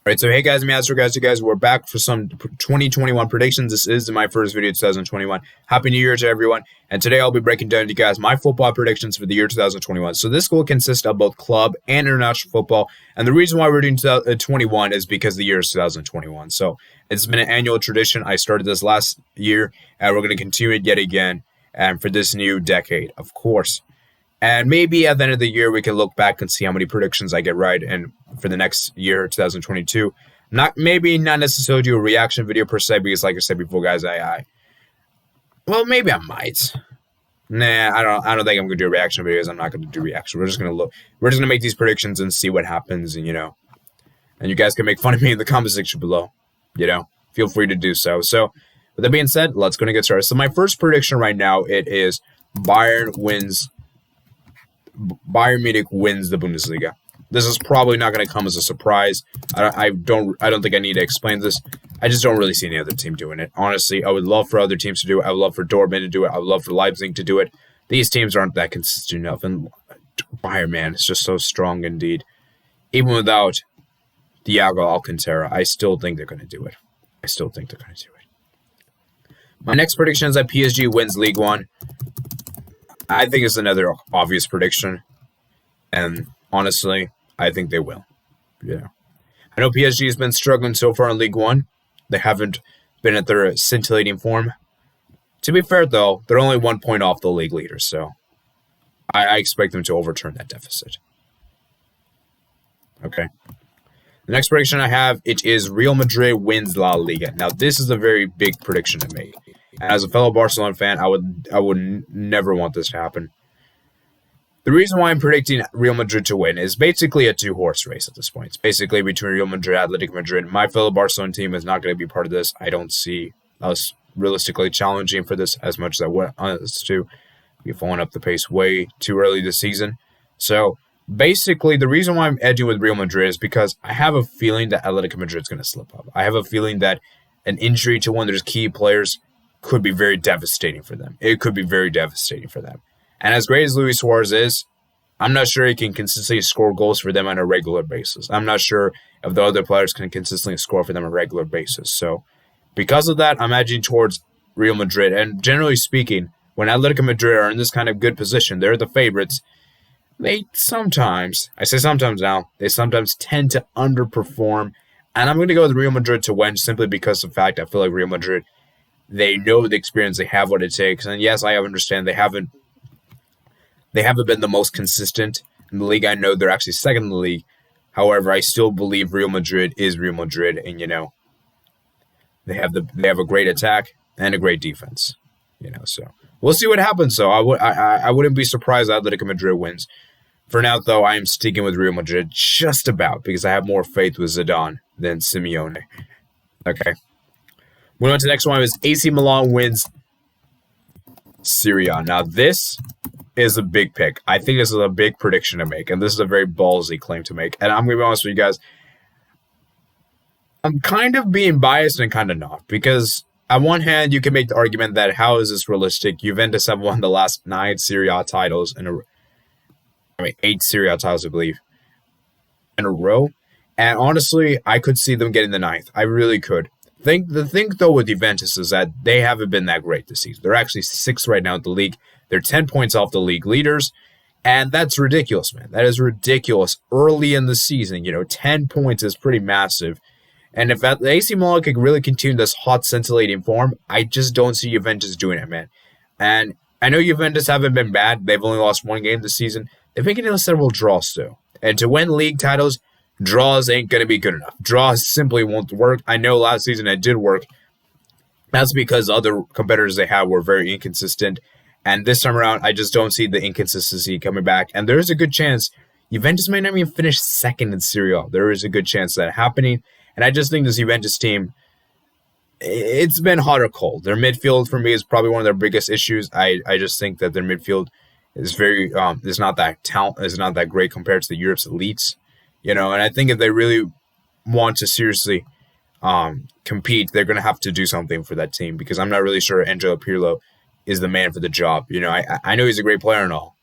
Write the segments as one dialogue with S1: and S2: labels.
S1: All right, so hey guys, you guys, we're back for some 2021 predictions. This is my first video of 2021. Happy New Year to everyone. And today I'll be breaking down to you guys my football predictions for the year 2021. So this will consist of both club and international football. And the reason why we're doing 2021 is because the year is 2021. So it's been an annual tradition. I started this last year, and we're going to continue it yet again for this new decade, of course. And maybe at the end of the year, we can look back and see how many predictions I get right. And for the next year, 2022, not necessarily do a reaction video per se, because like I said before, guys, well, maybe I might. Nah, I don't think I'm gonna do reaction videos. I'm not gonna do reaction. We're just gonna make these predictions and see what happens, and and you guys can make fun of me in the comment section below. Feel free to do so. So, with that being said, let's go and get started. So my first prediction right now, it is Bayern Munich wins the Bundesliga. This is probably not going to come as a surprise. I don't think I need to explain this. I just don't really see any other team doing it. Honestly, I would love for other teams to do it. I would love for Dortmund to do it. I would love for Leipzig to do it. These teams aren't that consistent enough. And Bayern, man, is just so strong indeed. Even without Thiago Alcantara, I still think they're going to do it. My next prediction is that PSG wins League One. I think it's another obvious prediction. And honestly, I think they will. I know PSG has been struggling so far in League One. They haven't been at their scintillating form. To be fair, though, they're only 1 point off the league leaders, so I expect them to overturn that deficit. Okay. The next prediction I have, it is Real Madrid wins La Liga. Now, this is a very big prediction to make. And as a fellow Barcelona fan, I would never want this to happen. The reason why I'm predicting Real Madrid to win is basically a two-horse race at this point. It's basically between Real Madrid and Athletic Madrid. My fellow Barcelona team is not going to be part of this. I don't see us realistically challenging for this as much as I want us to. We've fallen up the pace way too early this season. So basically, the reason why I'm edging with Real Madrid is because I have a feeling that Athletic Madrid is going to slip up. I have a feeling that an injury to one of their key players could be very devastating for them. It could be very devastating for them. And as great as Luis Suarez is, I'm not sure he can consistently score goals for them on a regular basis. I'm not sure if the other players can consistently score for them on a regular basis. So because of that, I'm edging towards Real Madrid. And generally speaking, when Atletico Madrid are in this kind of good position, they're the favorites, they sometimes, I say sometimes now, they sometimes tend to underperform. And I'm going to go with Real Madrid to win simply because of the fact I feel like Real Madrid, they know the experience, they have what it takes. And yes, I understand they haven't been the most consistent in the league. I know they're actually second in the league. However, I still believe Real Madrid is Real Madrid, and they have a great attack and a great defense. So we'll see what happens. So I wouldn't be surprised that Atletico Madrid wins. For now, though, I am sticking with Real Madrid just about because I have more faith with Zidane than Simeone. Okay. Moving on to the next one is AC Milan wins Serie A. Now this is a big pick. I think this is a big prediction to make, and this is a very ballsy claim to make. And I'm going to be honest with you guys, I'm kind of being biased and kind of not, because on one hand, you can make the argument that how is this realistic? Juventus have won the last 9 Serie A titles 8 Serie A titles, I believe, in a row. And honestly, I could see them getting the 9th. I really could. The thing, though, with Juventus is that they haven't been that great this season. They're actually 6th right now in the league. They're 10 points off the league leaders, and that's ridiculous, man. That is ridiculous. Early in the season, 10 points is pretty massive. And if the AC Milan could really continue this hot, scintillating form, I just don't see Juventus doing it, man. And I know Juventus haven't been bad. They've only lost 1 game this season. They've been getting several draws, though. And to win league titles, draws ain't going to be good enough. Draws simply won't work. I know last season it did work. That's because other competitors they had were very inconsistent. And this time around, I just don't see the inconsistency coming back. And there is a good chance Juventus might not even finish 2nd in Serie A. There is a good chance of that happening. And I just think this Juventus team, it's been hot or cold. Their midfield, for me, is probably one of their biggest issues. I just think that their midfield is is not that great compared to the Europe's elites. And I think if they really want to seriously compete, they're going to have to do something for that team, because I'm not really sure Angelo Pirlo is the man for the job. I know he's a great player and all.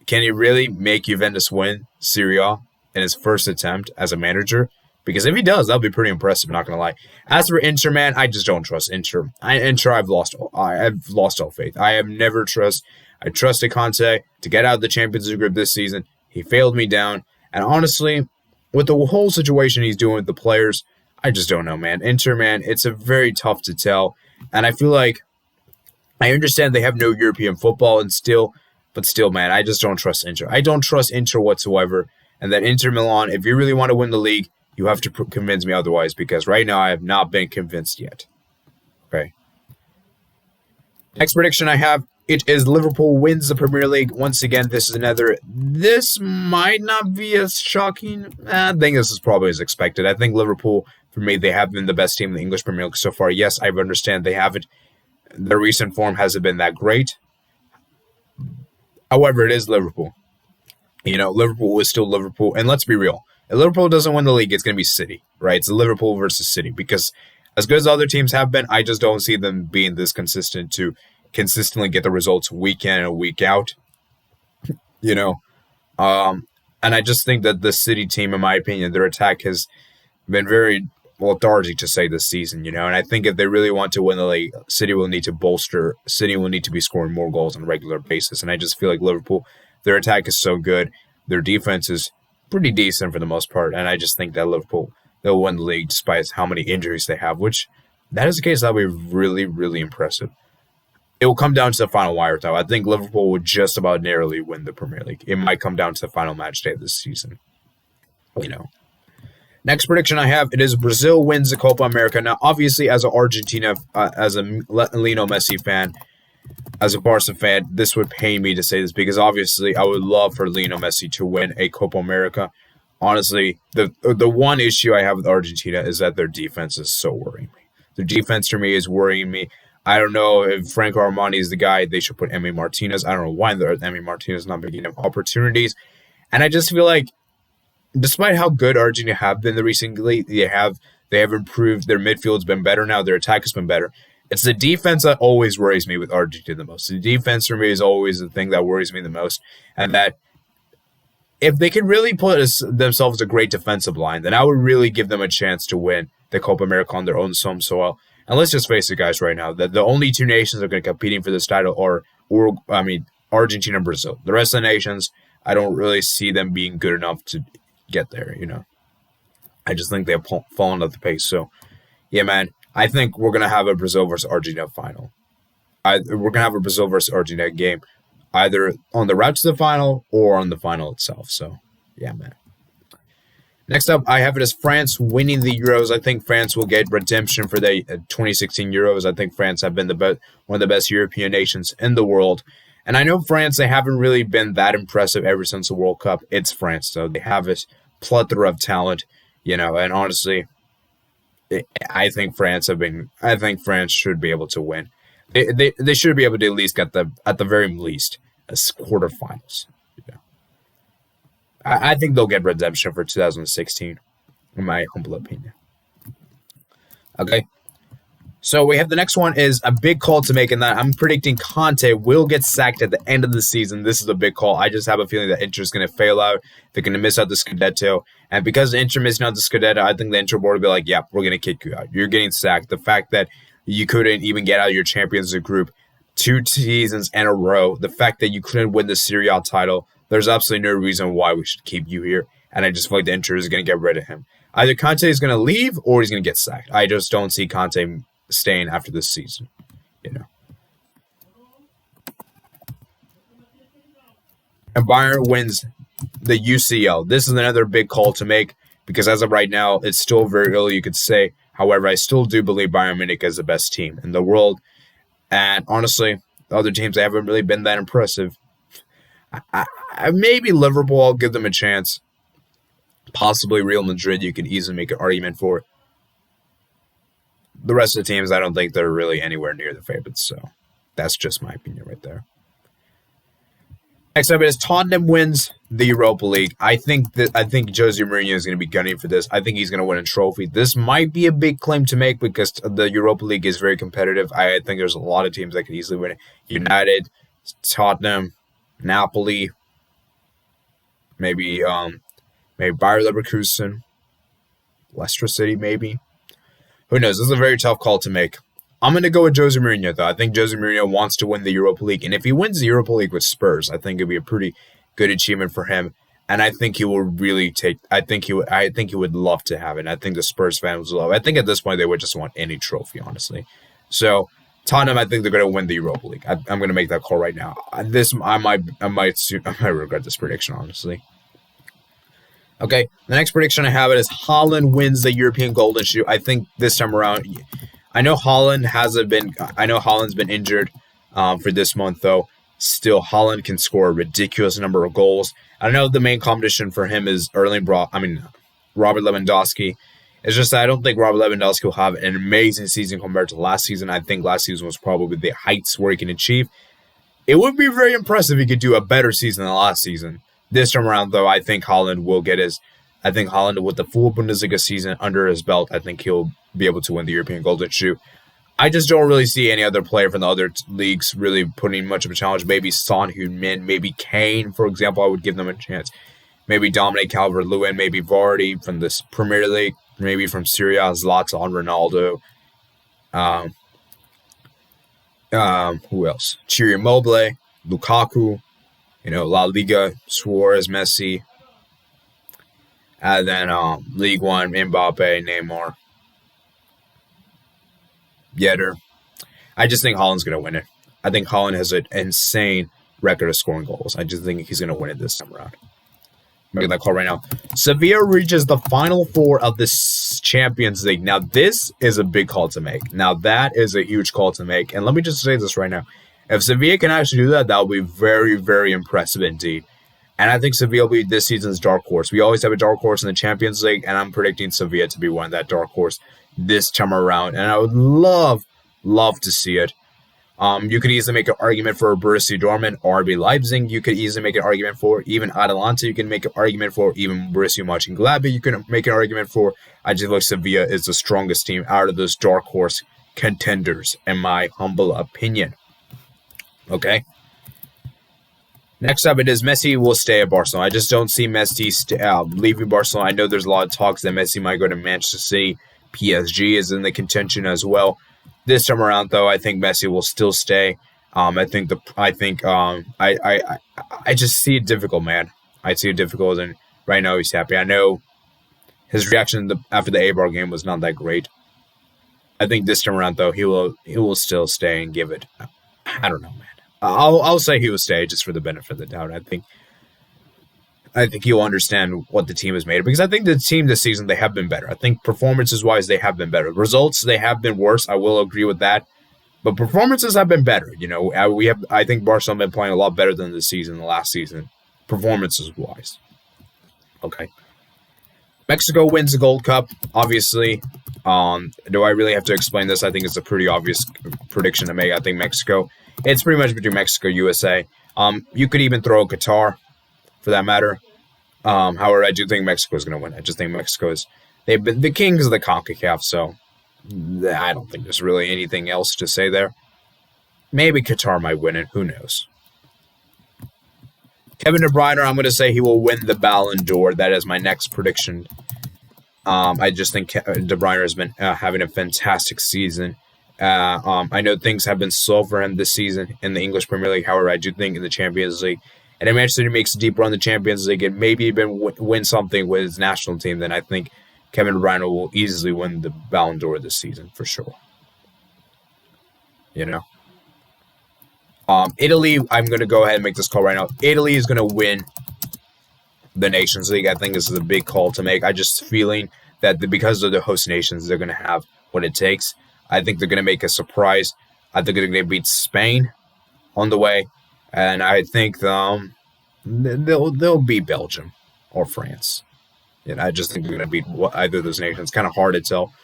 S1: Can he really make Juventus win Serie A in his first attempt as a manager? Because if he does, that'll be pretty impressive, not gonna lie. As for Inter, man, I just don't trust Inter. Inter, I've lost all faith. I have never trust. I trusted Conte to get out of the Champions League group this season. He failed me down, and honestly, with the whole situation he's doing with the players, I just don't know, man. Inter, man, it's a very tough to tell, and I feel like I understand they have no European football, but still, man, I just don't trust Inter. I don't trust Inter whatsoever, and that Inter Milan, if you really want to win the league, you have to convince me otherwise, because right now I have not been convinced yet. Okay. Next prediction I have, it is Liverpool wins the Premier League. Once again, this might not be as shocking. I think this is probably as expected. I think Liverpool, for me, they have been the best team in the English Premier League so far. Yes, I understand they haven't. Their recent form hasn't been that great. However, it is Liverpool. Liverpool is still Liverpool. And let's be real. If Liverpool doesn't win the league, it's going to be City, right? It's Liverpool versus City, because as good as other teams have been, I just don't see them being this consistent to consistently get the results week in and week out. And I just think that the City team, in my opinion, their attack has been very lethargic to say this season, and I think if they really want to win the league, City will need to be scoring more goals on a regular basis. And I just feel like Liverpool, their attack is so good, their defense is pretty decent for the most part, and I just think that Liverpool, they'll win the league despite how many injuries they have, which that is the case. That'll be really, really impressive. It will come down to the final wire, though. I think Liverpool would just about narrowly win the Premier League. It might come down to the final match day of this season. Next prediction I have, it is Brazil wins the Copa America. Now, obviously, as an Argentina, as a Lionel Messi fan, as a Barca fan, this would pain me to say this, because obviously I would love for Lionel Messi to win a Copa America. Honestly, the one issue I have with Argentina is that their defense is so worrying me. Their defense, to me, is worrying me. I don't know if Franco Armani is the guy. They should put Emi Martinez. I don't know why Emi Martinez is not getting enough opportunities. And I just feel like, despite how good Argentina have been recently, they have improved. Their midfield's been better now. Their attack has been better. It's the defense that always worries me with Argentina the most. The defense for me is always the thing that worries me the most. And that if they can really put themselves a great defensive line, then I would really give them a chance to win the Copa America on their own home soil. And let's just face it, guys, right now, that the only two nations that are going to be competing for this title are Argentina and Brazil. The rest of the nations, I don't really see them being good enough to get there, I just think they've fallen off the pace. So, yeah, man, I think we're going to have a Brazil versus Argentina final. We're going to have a Brazil versus Argentina game, either on the route to the final or on the final itself. So, yeah, man. Next up, I have it as France winning the Euros. I think France will get redemption for the 2016 Euros. I think France have been one of the best European nations in the world. And I know France, they haven't really been that impressive ever since the World Cup. It's France, though. They have this plethora of talent, and honestly, I think France should be able to win. They should be able to at least get at the very least as quarterfinals. I think they'll get redemption for 2016, in my humble opinion. Okay. So we have the next one is a big call to make, and that I'm predicting Conte will get sacked at the end of the season. This is a big call. I just have a feeling that Inter is going to fail out. They're going to miss out the Scudetto. And because Inter missing out the Scudetto, I think the Inter board will be like, yeah, we're going to kick you out. You're getting sacked. The fact that you couldn't even get out of your Champions League group 2 seasons in a row, the fact that you couldn't win the Serie A title, there's absolutely no reason why we should keep you here. And I just feel like the Inter is going to get rid of him. Either Conte is going to leave or he's going to get sacked. I just don't see Conte staying after this season, And Bayern wins the UCL. This is another big call to make, because as of right now, it's still very early, you could say. However, I still do believe Bayern Munich is the best team in the world. And honestly, the other teams, they haven't really been that impressive. Maybe Liverpool, I'll give them a chance. Possibly Real Madrid, you could easily make an argument for. The rest of the teams, I don't think they're really anywhere near the favorites. So that's just my opinion right there. Next up is Tottenham wins the Europa League. I think Jose Mourinho is going to be gunning for this. I think he's going to win a trophy. This might be a big claim to make because the Europa League is very competitive. I think there's a lot of teams that could easily win it. United, Tottenham, Napoli, maybe Bayer Leverkusen. Leicester City, maybe. Who knows? This is a very tough call to make. I'm going to go with Jose Mourinho, though. I think Jose Mourinho wants to win the Europa League. And if he wins the Europa League with Spurs, I think it'd be a pretty good achievement for him. And I think he will really I think he would love to have it. And I think the Spurs fans will love it. I think at this point they would just want any trophy, honestly. So Tottenham, I think they're going to win the Europa League. I'm going to make that call right now. I might regret this prediction, honestly. Okay, the next prediction I have is Haaland wins the European Golden Shoe. I think this time around, I know Haaland's been injured for this month, though. Still, Haaland can score a ridiculous number of goals. I know the main competition for him is Robert Lewandowski. It's just that I don't think Robert Lewandowski will have an amazing season compared to last season. I think last season was probably the heights where he can achieve. It would be very impressive if he could do a better season than last season. This time around, though, I think Haaland with the full Bundesliga season under his belt, I think he'll be able to win the European Golden Shoe. I just don't really see any other player from the other leagues really putting much of a challenge. Maybe Son Heung-min, maybe Kane, for example, I would give them a chance. Maybe Dominic Calvert-Lewin, maybe Vardy from this Premier League, maybe from Serie A, Zlatan, Ronaldo. Who else? Thierry Immobile, Lukaku, La Liga, Suarez, Messi. And then League One, Mbappe, Neymar, Yetter. I just think Haaland's going to win it. I think Haaland has an insane record of scoring goals. I just think he's going to win it this time around. I'm making that call right now. Sevilla reaches the Final Four of the Champions League. Now, this is a big call to make. Now, that is a huge call to make. And let me just say this right now. If Sevilla can actually do that, that will be very, very impressive indeed. And I think Sevilla will be this season's dark horse. We always have a dark horse in the Champions League, and I'm predicting Sevilla to be one of that dark horse this time around. And I would love to see it. You could easily make an argument for Borussia Dortmund, RB Leipzig. You could easily make an argument for even Atalanta. You can make an argument for even Borussia Mönchengladbach. You can make an argument for. I just think Sevilla is the strongest team out of those dark horse contenders, in my humble opinion. Okay. Next up, it is Messi will stay at Barcelona. I just don't see Messi leaving Barcelona. I know there's a lot of talks that Messi might go to Manchester City. PSG is in the contention as well. This time around, though, I think Messi will still stay. I just see it difficult, man. I see it difficult, and right now he's happy. I know his reaction after the Eibar game was not that great. I think this time around, though, he will still stay and give it. I don't know, man. I'll say he will stay just for the benefit of the doubt. I think he'll understand what the team is made of, because I think the team this season, they have been better. I think performances-wise, they have been better. Results, they have been worse. I will agree with that. But performances have been better. I think Barcelona have been playing a lot better than the last season, performances-wise. Okay. Mexico wins the Gold Cup, obviously. Do I really have to explain this? I think it's a pretty obvious prediction to make. I think it's pretty much between Mexico and USA. You could even throw Qatar, for that matter. However, I do think Mexico is going to win. I just think they've been the kings of the CONCACAF, so I don't think there's really anything else to say there. Maybe Qatar might win it. Who knows? Kevin De Bruyne, I'm going to say he will win the Ballon d'Or. That is my next prediction. I just think De Bruyne has been having a fantastic season. I know things have been slow for him this season in the English Premier League. However, I do think in the Champions League, and if Manchester City makes a deep run in the Champions League and maybe even win something with his national team, then I think Kevin De Bruyne will easily win the Ballon d'Or this season for sure. Italy, I'm going to go ahead and make this call right now. Italy is going to win the Nations League. I think this is a big call to make. I just feeling that because of the host nations, they're going to have what it takes. I think they're going to make a surprise. I think they're going to beat Spain on the way. And I think they'll beat Belgium or France. I just think they're going to beat either of those nations. It's kind of hard to tell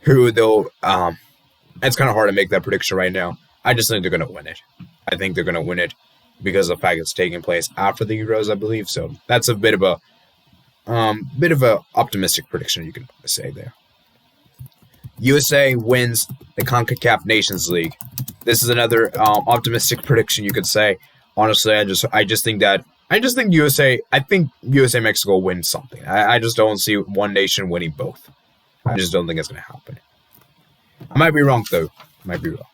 S1: who they'll... it's kind of hard to make that prediction right now. I just think they're going to win it. I think they're going to win it because of the fact it's taking place after the Euros, I believe. So that's a bit of a optimistic prediction, you can say there. USA wins the CONCACAF Nations League. This is another optimistic prediction, you could say. Honestly, I just think that I just think USA. I think USA Mexico wins something. I just don't see one nation winning both. I just don't think it's going to happen. I might be wrong though. Might be wrong.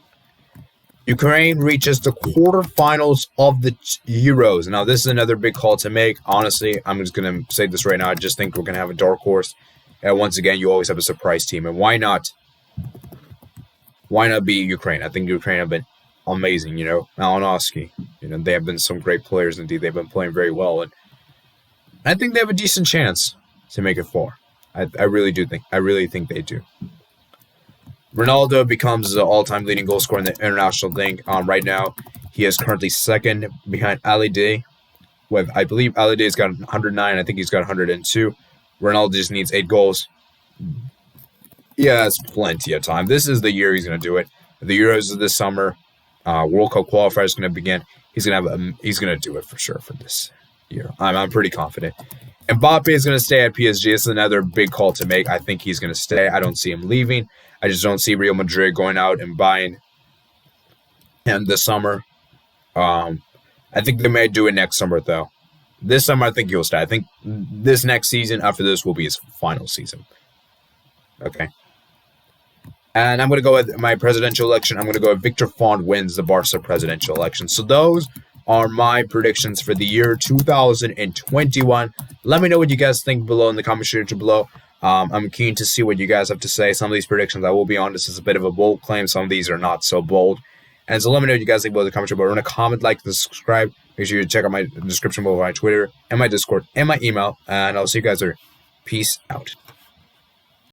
S1: Ukraine reaches the quarterfinals of the Euros. Now, this is another big call to make. Honestly, I'm just going to say this right now. I just think we're going to have a dark horse. And once again, you always have a surprise team. And why not? Why not be Ukraine? I think Ukraine have been amazing, Malinowski. They have been some great players indeed. They've been playing very well. And I think they have a decent chance to make it far. I really do think. I really think they do. Ronaldo becomes the all-time leading goal scorer in the international thing. Right now, he is currently second behind Ali Day. With, I believe Ali Day's got 109. I think he's got 102. Ronaldo just needs 8 goals. Yeah, that's plenty of time. This is the year he's going to do it. The Euros is this summer. World Cup qualifier is going to begin. He's going to do it for sure for this year. I'm pretty confident. Mbappe is going to stay at PSG. This is another big call to make. I think he's going to stay. I don't see him leaving. I just don't see Real Madrid going out and buying him this summer. I think they may do it next summer, though. This summer, I think he'll stay. I think this next season, after this, will be his final season. Okay. And I'm going to go with my presidential election. I'm going to go with Victor Font wins the Barca presidential election. So those are my predictions for the year 2021. Let me know what you guys think below in the comment section below. I'm keen to see what you guys have to say. Some of these predictions, I will be honest, is a bit of a bold claim. Some of these are not so bold. And so let me know what you guys think below in the comment section below. Remember to comment, like, and subscribe. Make sure you check out my description below, my Twitter, and my Discord, and my email. And I'll see you guys later. Peace out.